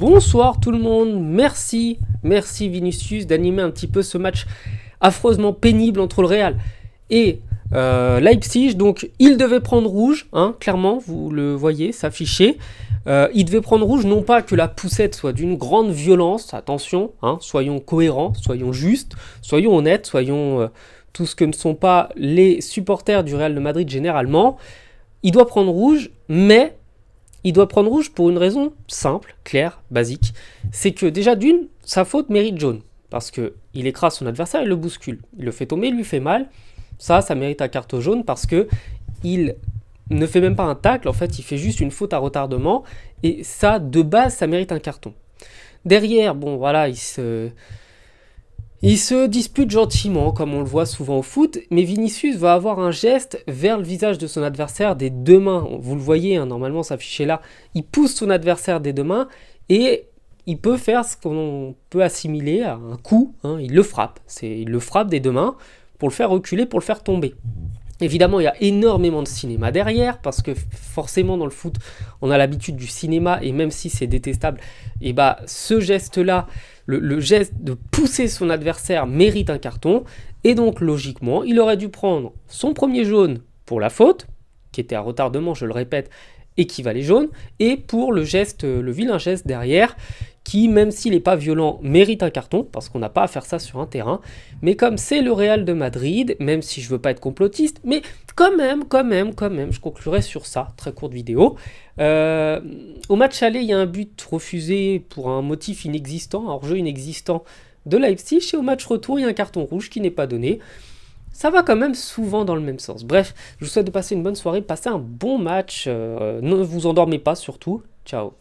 Bonsoir tout le monde, merci Vinicius d'animer un petit peu ce match affreusement pénible entre le Real et Leipzig. Donc il devait prendre rouge, clairement, vous le voyez s'afficher. Il devait prendre rouge, non pas que la poussette soit d'une grande violence, attention, soyons cohérents, soyons justes, soyons honnêtes, soyons tout ce que ne sont pas les supporters du Real de Madrid généralement. Il doit prendre rouge, mais il doit prendre rouge pour une raison simple, claire, basique. C'est que déjà d'une, sa faute mérite jaune. Parce qu'il écrase son adversaire et le bouscule. Il le fait tomber, il lui fait mal. Ça mérite un carton jaune parce que il ne fait même pas un tacle. En fait, il fait juste une faute à retardement. Et ça, de base, ça mérite un carton. Derrière, bon voilà, il se dispute gentiment, comme on le voit souvent au foot, mais Vinicius va avoir un geste vers le visage de son adversaire des deux mains. Vous le voyez, normalement s'afficher là. Il pousse son adversaire des deux mains et il peut faire ce qu'on peut assimiler à un coup. Il le frappe. Il le frappe des deux mains pour le faire reculer, pour le faire tomber. Évidemment, il y a énormément de cinéma derrière, parce que forcément dans le foot, on a l'habitude du cinéma, et même si c'est détestable, et ce geste-là, le geste de pousser son adversaire mérite un carton, et donc logiquement, il aurait dû prendre son premier jaune pour la faute, qui était à retardement, je le répète, et qui valait jaune, et pour le vilain geste derrière, qui, même s'il n'est pas violent, mérite un carton, parce qu'on n'a pas à faire ça sur un terrain. Mais comme c'est le Real de Madrid, même si je veux pas être complotiste, mais quand même, je conclurai sur ça, très courte vidéo. Au match aller, il y a un but refusé pour un motif inexistant, un hors-jeu inexistant de Leipzig, et au match retour, il y a un carton rouge qui n'est pas donné. Ça va quand même souvent dans le même sens. Bref, je vous souhaite de passer une bonne soirée, passer un bon match, ne vous endormez pas surtout. Ciao.